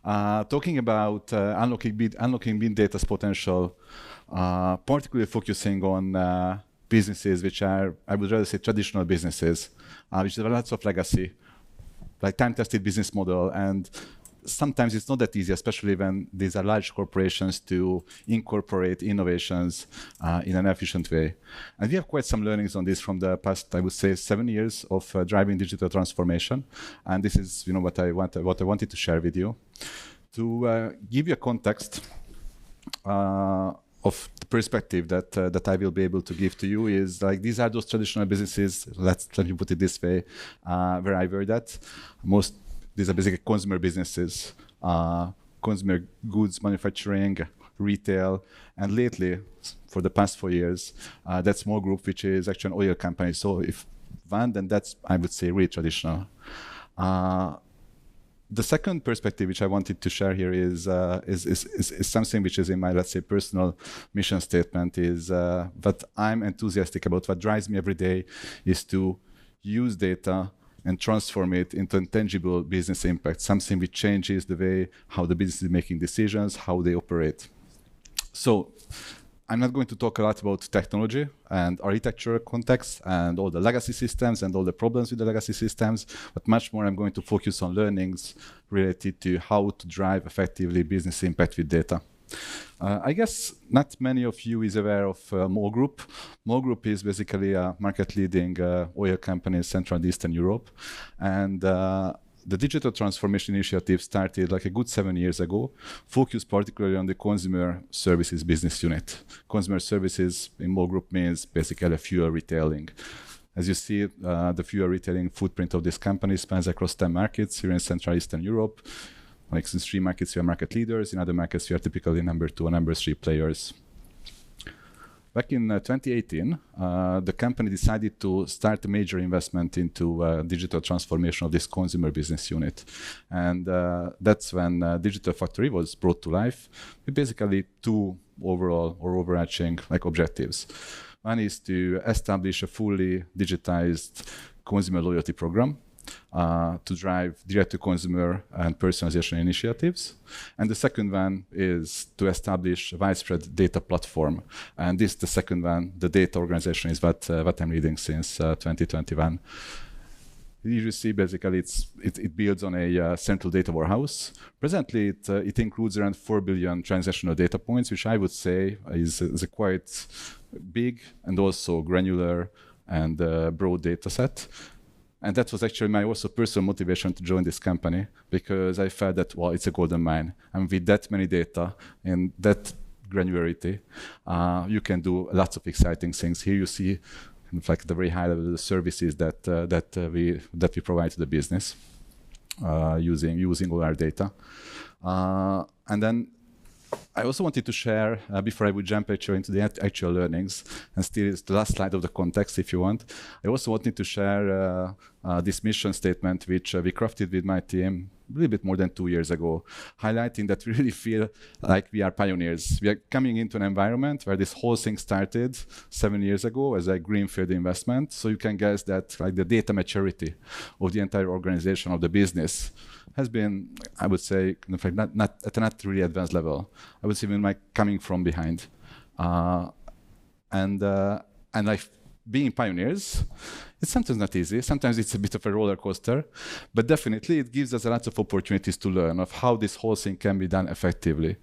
talking about unlocking big data's potential, particularly focusing on businesses which are, I would rather say, traditional businesses, which have lots of legacy, like time-tested business model, and sometimes it's not that easy, especially when these are large corporations, to incorporate innovations in an efficient way. And we have quite some learnings on this from the past, I would say, 7 years of driving digital transformation. And this is, what I wanted to share with you. To give you a context of the perspective that I will be able to give to you is like these are those traditional businesses. Let me put it this way, where I worked at. These are basically consumer businesses, consumer goods manufacturing, retail, and lately, for the past 4 years, that small group, which is actually an oil company. So if one, then that's, I would say, really traditional. The second perspective which I wanted to share here is something which is in my, let's say, personal mission statement, is what I'm enthusiastic about, what drives me every day, is to use data and transform it into a tangible business impact, something which changes the way how the business is making decisions, how they operate. So I'm not going to talk a lot about technology and architecture context and all the legacy systems and all the problems with the legacy systems, but much more I'm going to focus on learnings related to how to drive effectively business impact with data. I guess not many of you is aware of MOL Group. MOL Group is basically a market-leading oil company in Central and Eastern Europe. And the digital transformation initiative started like a good 7 years ago, focused particularly on the consumer services business unit. Consumer services in MOL Group means basically fuel retailing. As you see, the fuel retailing footprint of this company spans across 10 markets here in Central Eastern Europe. Like in 3 markets, we are market leaders. In other markets, we are typically number 2 or number 3 players. Back in 2018, the company decided to start a major investment into digital transformation of this consumer business unit. And that's when Digital Factory was brought to life with basically 2 overall or overarching objectives. One is to establish a fully digitized consumer loyalty program to drive direct-to-consumer and personalization initiatives. And the second one is to establish a widespread data platform. And this, the second one, the data organization, is what I'm leading since 2021. You see, basically, it builds on a central data warehouse. Presently, it includes around 4 billion transactional data points, which I would say is a quite big and also granular and broad data set. And that was actually my also personal motivation to join this company, because I felt that, well, it's a golden mine. And with that many data and that granularity, you can do lots of exciting things. Here you see kind of like the very high level of the services that we provide to the business using all our data. And then I also wanted to share, before I would jump actually into the actual learnings, and still it's the last slide of the context if you want, I also wanted to share this mission statement which we crafted with my team a little bit more than 2 years ago, highlighting that we really feel like we are pioneers. We are coming into an environment where this whole thing started 7 years ago as a greenfield investment. So you can guess that like the data maturity of the entire organization of the business has been, I would say, in fact, not at a not really advanced level. I would say even like coming from behind. And like being pioneers, it's sometimes not easy. Sometimes it's a bit of a roller coaster, but definitely it gives us a lot of opportunities to learn of how this whole thing can be done effectively.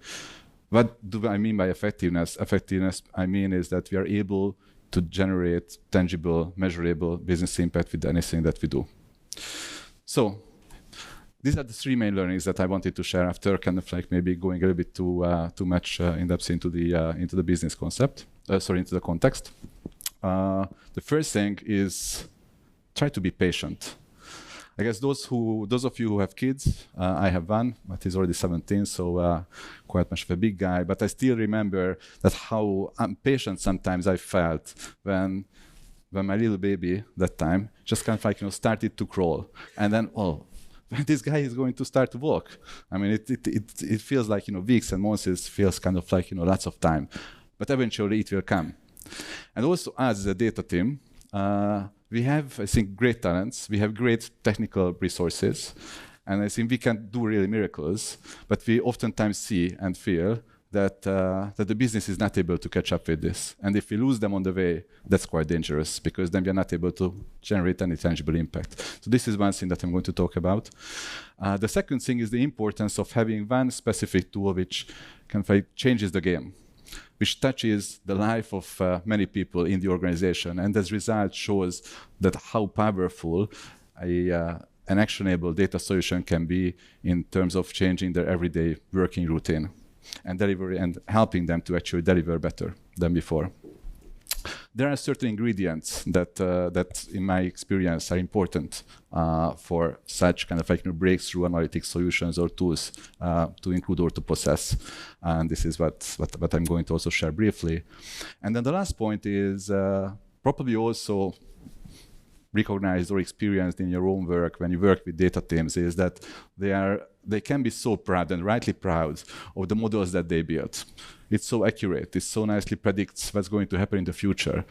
What do I mean by effectiveness? Effectiveness, I mean, is that we are able to generate tangible, measurable business impact with anything that we do. So these are the 3 main learnings that I wanted to share after kind of like maybe going a little bit too much in depth into the business concept. Into the context. The first thing is try to be patient. I guess those of you who have kids, I have one, but he's already 17, so quite much of a big guy. But I still remember that how impatient sometimes I felt when my little baby that time just kind of like started to crawl, and then when this guy is going to start to walk. I mean, it feels like weeks and months. It feels kind of like lots of time, but eventually it will come. And also, as a data team, we have, I think, great talents. We have great technical resources, And I think we can do really miracles, but we oftentimes see and feel that the business is not able to catch up with this. And if we lose them on the way, that's quite dangerous, because then we are not able to generate any tangible impact. So this is one thing that I'm going to talk about. The second thing is the importance of having one specific tool which kind of changes the game, which touches the life of many people in the organization, and as a result shows that how powerful an actionable data solution can be in terms of changing their everyday working routine and delivery, and helping them to actually deliver better than before. There are certain ingredients that in my experience are important for such kind of breakthrough analytic solutions or tools to include or to possess. And this is what I'm going to also share briefly. And then the last point is probably also recognized or experienced in your own work when you work with data teams, is that they can be so proud, and rightly proud, of the models that they built. It's so accurate, it so nicely predicts what's going to happen in the future.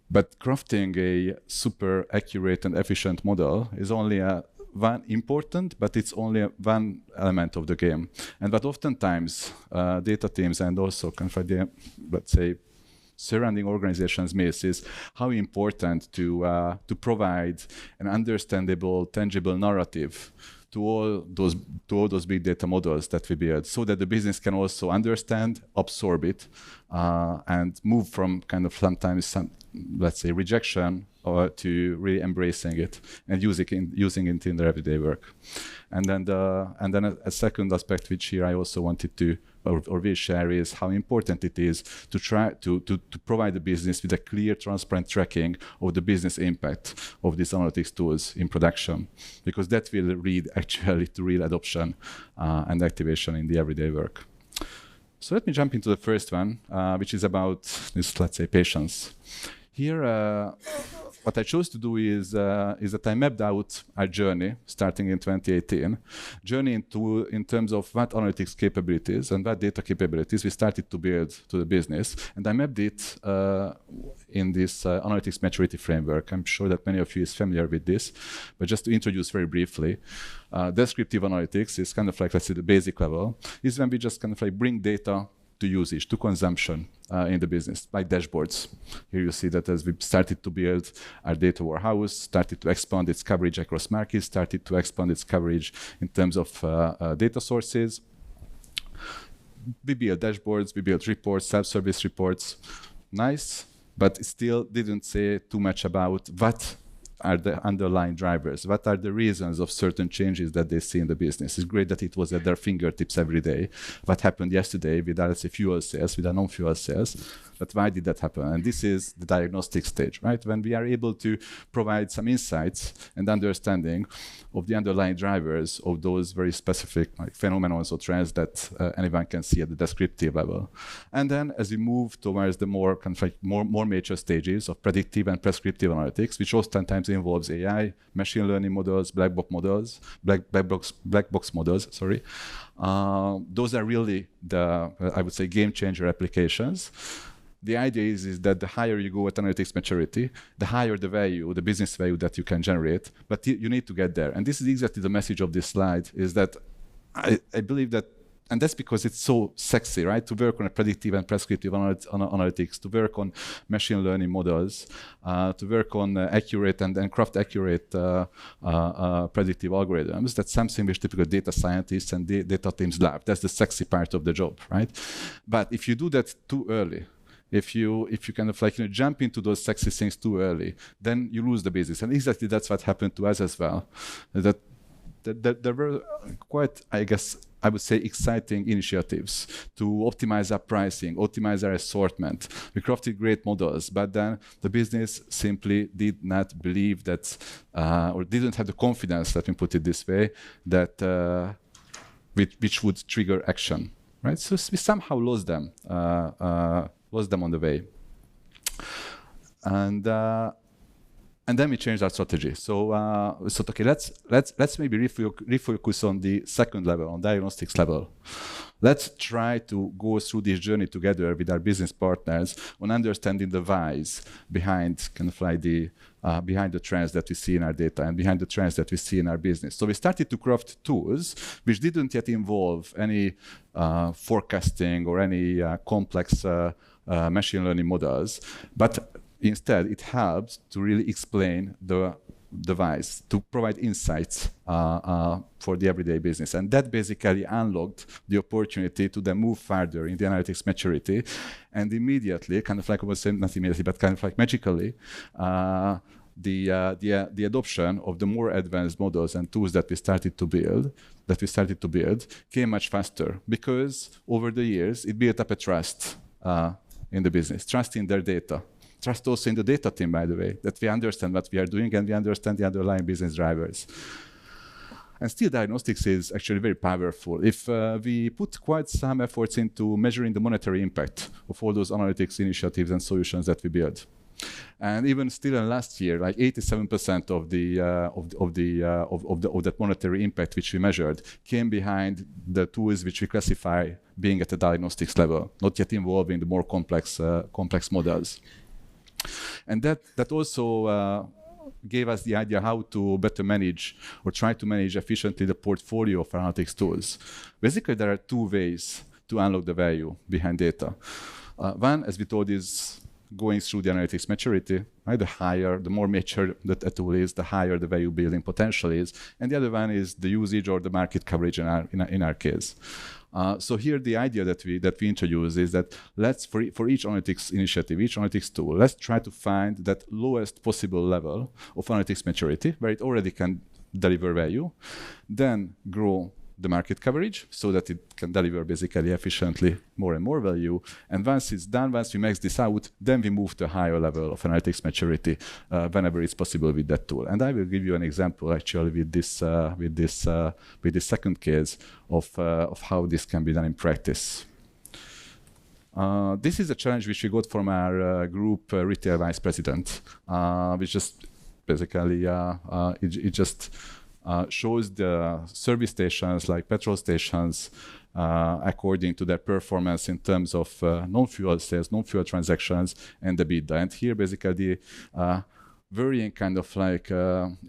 But crafting a super accurate and efficient model is only one important, but it's only one element of the game. And what oftentimes data teams and also let's say, surrounding organizations miss is how important to provide an understandable, tangible narrative to all those big data models that we build, so that the business can also understand, absorb it, and move from kind of sometimes let's say rejection or to really embracing it and using it in their everyday work. And then a second aspect which here I also wanted to or will share is how important it is to try to provide the business with a clear, transparent tracking of the business impact of these analytics tools in production, because that will lead actually to real adoption and activation in the everyday work. So let me jump into the first one, which is about this, let's say, patience. Here, what I chose to do is that I mapped out our journey starting in 2018, in terms of what analytics capabilities and what data capabilities we started to build to the business. And I mapped it in this analytics maturity framework. I'm sure that many of you is familiar with this, but just to introduce very briefly, descriptive analytics is kind of like, let's say, the basic level. Is when we just kind of like bring data to usage, to consumption in the business, like dashboards. Here you see that as we started to build our data warehouse, started to expand its coverage across markets, started to expand its coverage in terms of data sources. We built dashboards, we built reports, self-service reports. Nice, but it still didn't say too much about what are the underlying drivers, what are the reasons of certain changes that they see in the business. It's great that it was at their fingertips every day. What happened yesterday with our, let's say, fuel sales, with our non-fuel sales, but why did that happen? And this is the diagnostic stage, right? When we are able to provide some insights and understanding of the underlying drivers of those very specific phenomena or trends that anyone can see at the descriptive level. And then as we move towards the more more mature stages of predictive and prescriptive analytics, which oftentimes involves AI, machine learning models, black box models, sorry. Those are really the, I would say, game changer applications. The idea is that the higher you go at analytics maturity, the higher the value, the business value that you can generate, but you need to get there. And this is exactly the message of this slide, is that I believe that, and that's because it's so sexy, right? To work on a predictive and prescriptive analytics, to work on machine learning models, to work on accurate and craft accurate predictive algorithms. That's something which typical data scientists and data teams love. That's the sexy part of the job, right? But if you do that too early, if you kind of like jump into those sexy things too early, then you lose the business. And exactly that's what happened to us as well. That there were quite, I guess, I would say, exciting initiatives to optimize our pricing, optimize our assortment. We crafted great models, but then the business simply did not believe that, or didn't have the confidence, let me put it this way, that which would trigger action, right? So we somehow lost them on the way. And then we changed our strategy. So okay, let's maybe refocus on the second level, on diagnostics level. let's try to go through this journey together with our business partners on understanding the whys behind kind of like behind the trends that we see in our data and behind the trends that we see in our business. So we started to craft tools which didn't yet involve any forecasting or any complex machine learning models, but instead it helps to really explain the whys, to provide insights for the everyday business. And that basically unlocked the opportunity to then move further in the analytics maturity. And immediately, kind of like I was saying, not immediately, but kind of like magically, the adoption of the more advanced models and tools that we started to build came much faster, because over the years it built up a trust in the business, trust in their data. Trust also in the data team, by the way, that we understand what we are doing and we understand the underlying business drivers. And still, diagnostics is actually very powerful. If we put quite some efforts into measuring the monetary impact of all those analytics initiatives and solutions that we build. And even still in last year, like 87% of that monetary impact which we measured came behind the tools which we classify being at the diagnostics level, not yet involving the more complex models. And that also gave us the idea how to better manage or try to manage efficiently the portfolio of analytics tools. Basically, there are two ways to unlock the value behind data. One, as we told, is going through the analytics maturity. Right? The more mature that a tool is, the higher the value building potential is. And the other one is the usage or the market coverage in our case. So here the idea that we introduce is that let's, for each analytics initiative, each analytics tool, let's try to find that lowest possible level of analytics maturity where it already can deliver value, then grow the market coverage so that it can deliver basically efficiently more and more value. And once it's done, once we max this out, then we move to a higher level of analytics maturity whenever it's possible with that tool. And I will give you an example actually with this second case of how this can be done in practice. This is a challenge which we got from our group retail vice president, which just basically it just shows the service stations like petrol stations according to their performance in terms of non-fuel sales, non-fuel transactions, and the EBITDA. And here basically the varying kind of like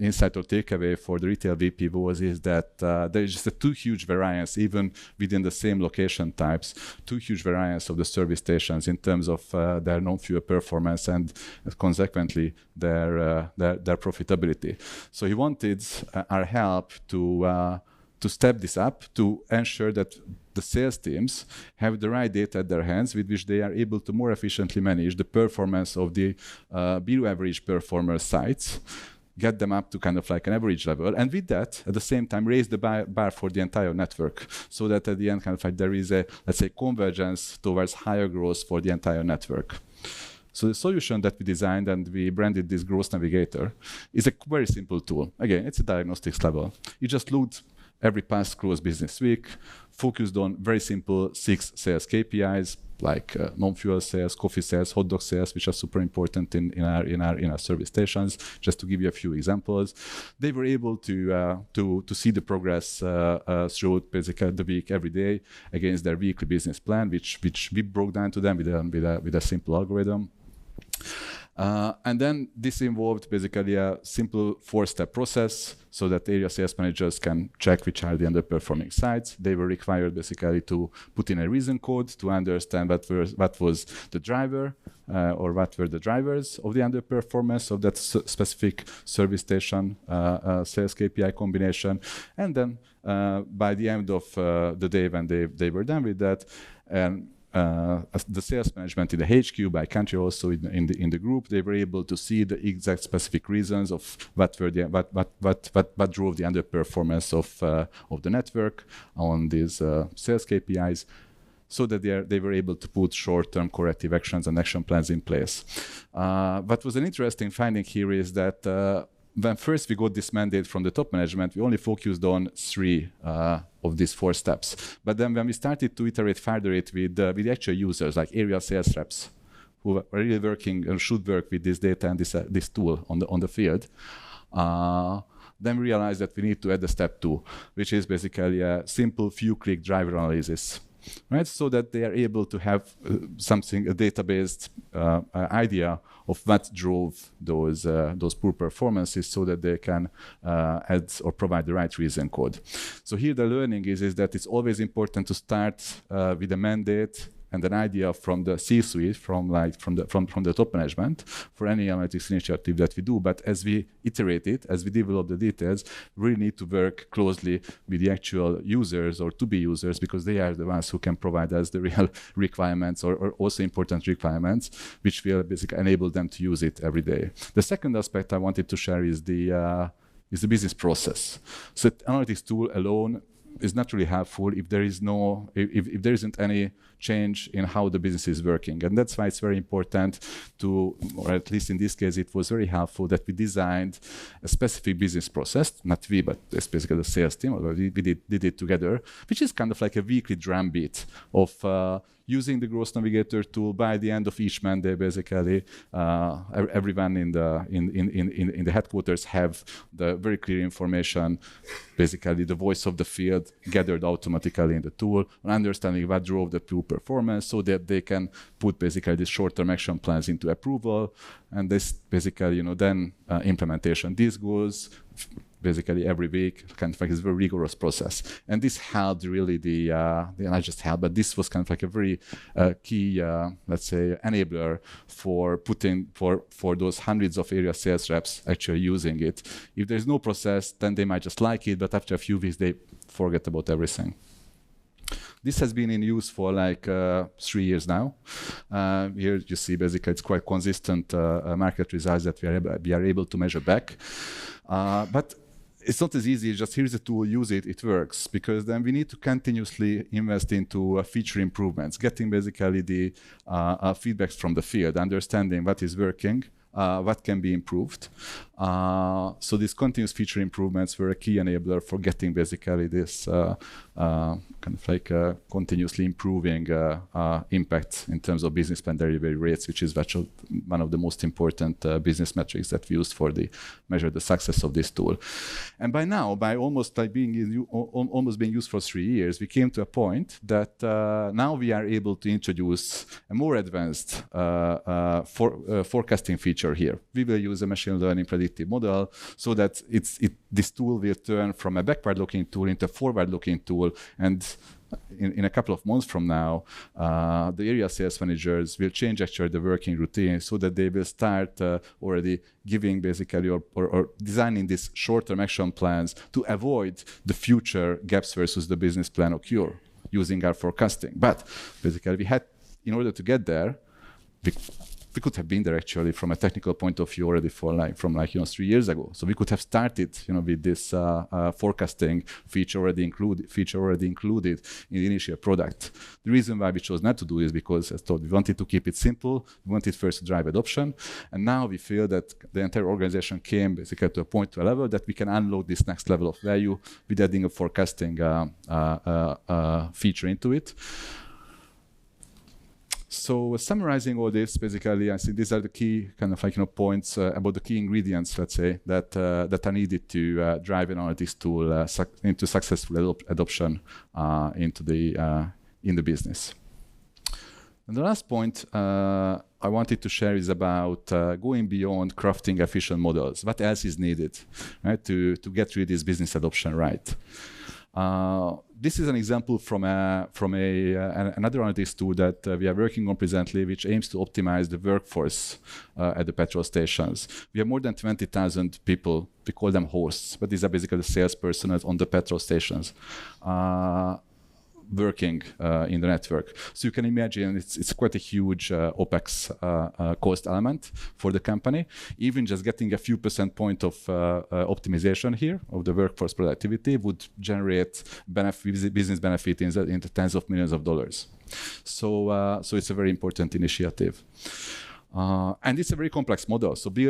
insight or takeaway for the retail VP is that there is just a too huge variance, even within the same location types, too huge variance of the service stations in terms of their non-fuel performance and consequently their profitability. So he wanted our help to step this up, to ensure that the sales teams have the right data at their hands with which they are able to more efficiently manage the performance of the below average performer sites, get them up to kind of like an average level, and with that, at the same time, raise the bar for the entire network so that at the end, kind of like there is a, let's say, convergence towards higher growth for the entire network. So the solution that we designed and we branded this Growth Navigator is a very simple tool. Again, it's a diagnostics level. You just load every past close business week, focused on very simple 6 sales KPIs like non-fuel sales, coffee sales, hot dog sales, which are super important in our service stations. Just to give you a few examples, they were able to see the progress throughout basically the week every day against their weekly business plan, which we broke down to them with a simple algorithm. And then this involved basically a simple 4-step process so that area sales managers can check which are the underperforming sites. They were required basically to put in a reason code to understand what was the driver or what were the drivers of the underperformance of that specific service station sales KPI combination. And then by the end of the day when they were done with that, and the sales management in the HQ by country, also in the group, they were able to see the exact specific reasons of what drove the underperformance of the network on these sales KPIs, so that they were able to put short-term corrective actions and action plans in place. What was an interesting finding here is that when first we got this mandate from the top management, we only focused on 3 of these 4 steps. But then when we started to iterate further it with the actual users, like area sales reps, who are really working and should work with this data and this tool on the field, then we realized that we need to add a step 2, which is basically a simple few-click driver analysis. right? So that they are able to have a database idea of what drove those poor performances, so that they can add or provide the right reason code. So here the learning is that it's always important to start with a mandate and an idea from the C-suite, from the top management, for any analytics initiative that we do. But as we iterate it, as we develop the details, we really need to work closely with the actual users or to-be users, because they are the ones who can provide us the real requirements, or also important requirements, which will basically enable them to use it every day. The second aspect I wanted to share is the business process. So analytics tool alone is not really helpful if there isn't any change in how the business is working. And that's why it's very important to, or at least in this case, it was very helpful that we designed a specific business process, not we, but it's basically the sales team, although we did it together, which is kind of like a weekly drumbeat of using the Growth Navigator tool. By the end of each Monday, basically, everyone in the headquarters have the very clear information, basically the voice of the field gathered automatically in the tool, and understanding what drove the poor performance, so that they can put basically these short-term action plans into approval, and this basically, then implementation. This goes basically every week, kind of like it's a very rigorous process. And this helped really not just helped, but this was kind of like a very key, let's say, enabler for for those hundreds of area sales reps actually using it. If there's no process, then they might just like it, but after a few weeks, they forget about everything. This has been in use for like 3 years now. Here you see basically it's quite consistent market results that we are able to measure back. But it's not as easy as just here's a tool, use it, it works, because then we need to continuously invest into feature improvements, getting basically the feedbacks from the field, understanding what is working, what can be improved. So these continuous feature improvements were a key enabler for getting basically this kind of like continuously improving impact in terms of business plan delivery rates, which is one of the most important business metrics that we use for measure the success of this tool. And by now, by almost being used for 3 years, we came to a point that now we are able to introduce a more advanced forecasting feature here. We will use a machine learning predictive model, so that this tool will turn from a backward-looking tool into a forward-looking tool. And in a couple of months from now, the area sales managers will change actually the working routine, so that they will start already giving basically or designing these short-term action plans to avoid the future gaps versus the business plan occur using our forecasting. But basically, in order to get there, we could have been there actually from a technical point of view already from 3 years ago. So we could have started with this forecasting feature already included in the initial product. The reason why we chose not to do is because, as told, we wanted to keep it simple. We wanted first to drive adoption, and now we feel that the entire organization came basically to a level that we can unlock this next level of value with adding a forecasting feature into it. So summarizing all this, basically, I think these are the key kind of points about the key ingredients, let's say, that are needed to drive an analytics tool into successful adoption in the business. And the last point I wanted to share is about going beyond crafting efficient models. What else is needed, right, to get really this business adoption right? This is an example from another analytics tool that we are working on presently, which aims to optimize the workforce at the petrol stations. We have more than 20,000 people. We call them hosts, but these are basically the sales personnel on the petrol stations working in the network. So you can imagine it's quite a huge OPEX cost element for the company. Even just getting a few percent point of optimization here of the workforce productivity would generate business benefit in the tens of millions of dollars. So it's a very important initiative. And it's a very complex model. So we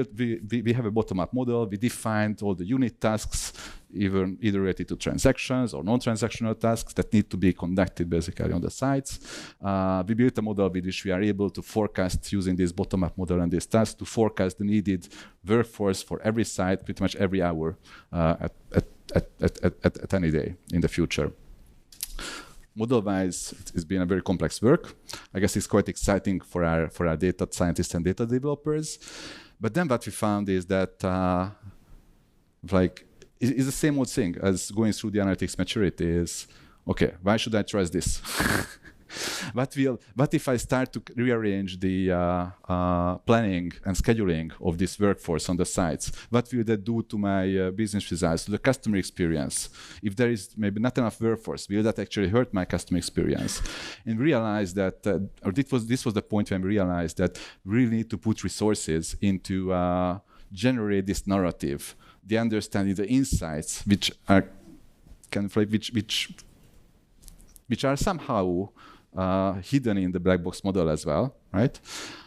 have a bottom-up model. We defined all the unit tasks, either related to transactions or non-transactional tasks that need to be conducted basically on the sites. We built a model with which we are able to forecast, using this bottom-up model and this task, to forecast the needed workforce for every site, pretty much every hour at any day in the future. model-wise, it's been a very complex work. I guess it's quite exciting for our data scientists and data developers. But then what we found is that it's the same old thing as going through the analytics maturity is, okay, why should I trust this? What if I start to rearrange the planning and scheduling of this workforce on the sites? What will that do to my business results, to the customer experience? If there is maybe not enough workforce, will that actually hurt my customer experience? And realize that, or this was the point when we realized that we really need to put resources into generate this narrative, the understanding, the insights, which are kind of like which are somehow hidden in the black box model as well, right?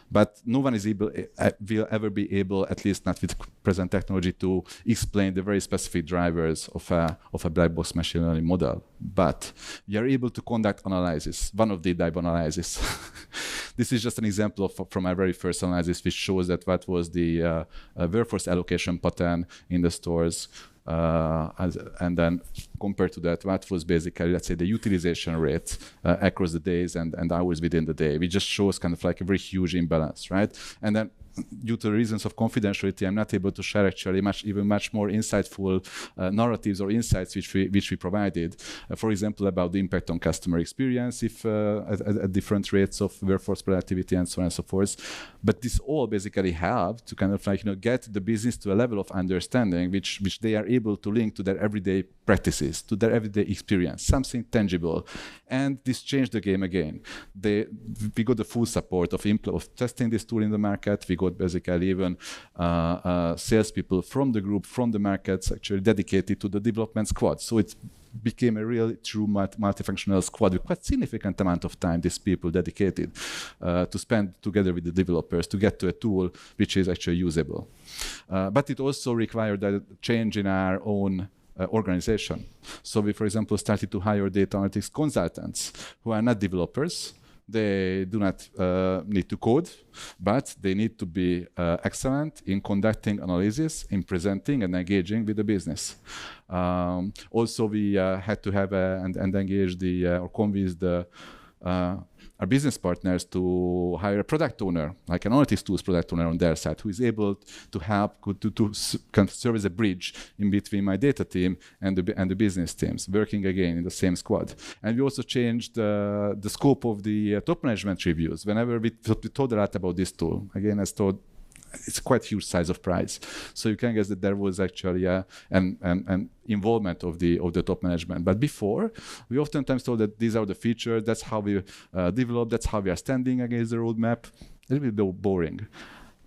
But no one will ever be able, at least not with present technology, to explain the very specific drivers of a black box machine learning model. But we are able to conduct analysis, one of the type analysis. This is just an example from my very first analysis, which shows that what was the workforce allocation pattern in the stores. And then compared to that, what was basically, let's say, the utilization rate across the days and hours within the day. It just shows kind of like a very huge imbalance, right? And then due to reasons of confidentiality, I'm not able to share actually even much more insightful narratives or insights which we provided. For example, about the impact on customer experience if at different rates of workforce productivity and so on and so forth. But this all basically help to kind of like get the business to a level of understanding which they are able to link to their everyday practices, to their everyday experience, something tangible. And this changed the game again. We got the full support of testing this tool in the market. We got basically even salespeople from the group, from the markets, actually dedicated to the development squad. So it became a real true multifunctional squad with quite significant amount of time these people dedicated to spend together with the developers to get to a tool which is actually usable. But it also required a change in our own organization. So we, for example, started to hire data analytics consultants who are not developers. They do not need to code, but they need to be excellent in conducting analysis, in presenting and engaging with the business. Also, we had to have and engage or convince our business partners to hire a product owner, like an analytics tools product owner on their side, who is able to help to kind of serve as a bridge in between my data team and the business teams, working again in the same squad. And we also changed the scope of the top management reviews. Whenever we told a lot about this tool, again, as told, it's quite huge size of prize. So you can guess that there was actually an involvement of the top management. But before, we oftentimes told that these are the features, that's how we develop, that's how we are standing against the roadmap. A little bit boring.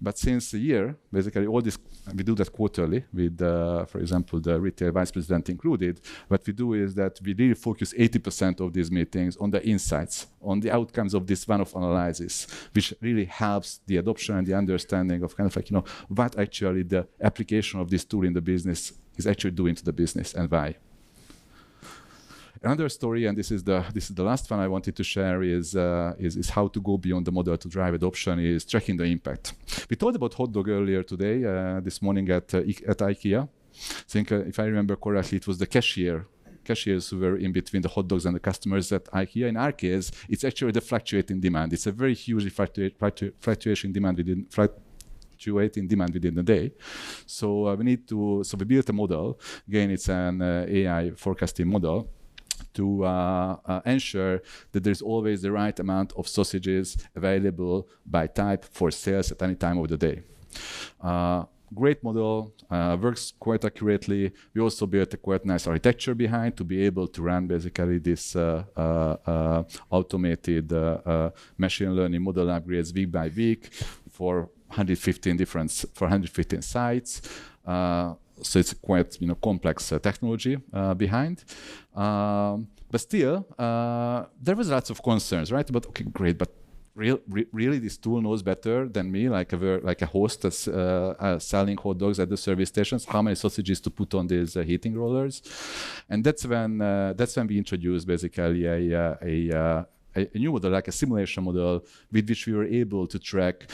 But since a year, basically all this, we do that quarterly with, for example, the retail vice president included. What we do is that we really focus 80% of these meetings on the insights, on the outcomes of this one-off analysis, which really helps the adoption and the understanding of kind of like, what actually the application of this tool in the business is actually doing to the business and why. Another story, and this is the last one I wanted to share, is how to go beyond the model to drive adoption, is tracking the impact. We talked about hot dog earlier today, this morning at IKEA. I think, if I remember correctly, it was the cashiers who were in between the hot dogs and the customers at IKEA. In our case, it's actually the fluctuating demand. It's a very hugely fluctuating demand within the day. So we built a model. Again, it's an AI forecasting model to ensure that there's always the right amount of sausages available by type for sales at any time of the day. Great model, works quite accurately. We also built a quite nice architecture behind to be able to run basically this automated machine learning model upgrades week by week for 115 sites. So it's quite complex technology behind. But still, there was lots of concerns, right? But okay, great, but really this tool knows better than me, like a host that's selling hot dogs at the service stations, how many sausages to put on these heating rollers. And that's when we introduced basically a new model, like a simulation model, with which we were able to track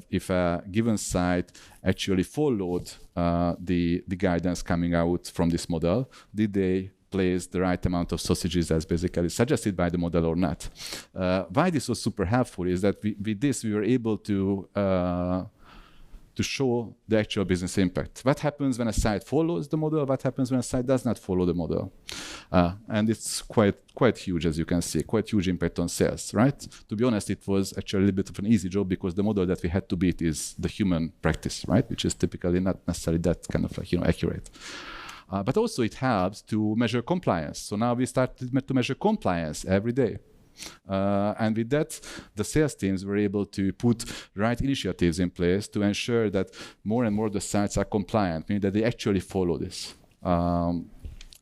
if a given site actually followed the guidance coming out from this model. Did they place the right amount of sausages as basically suggested by the model or not. Why this was super helpful is that with this we were able to show the actual business impact. What happens when a site follows the model? What happens when a site does not follow the model? And it's quite huge, as you can see, quite huge impact on sales, right? To be honest, it was actually a little bit of an easy job because the model that we had to beat is the human practice, right? Which is typically not necessarily that kind of like, accurate. But also it helps to measure compliance. So now we start to measure compliance every day. And with that, the sales teams were able to put right initiatives in place to ensure that more and more the sites are compliant, meaning that they actually follow this.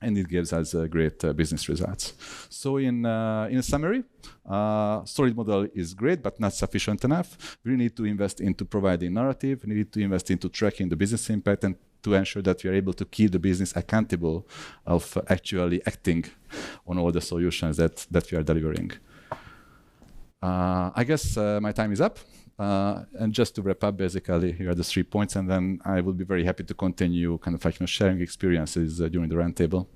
And it gives us great business results. So in summary, solid model is great, but not sufficient enough. We need to invest into providing narrative. We need to invest into tracking the business impact and to ensure that we are able to keep the business accountable of actually acting on all the solutions that we are delivering. I guess my time is up. And just to wrap up, basically, here are the 3 points, and then I will be very happy to continue kind of like sharing experiences during the roundtable.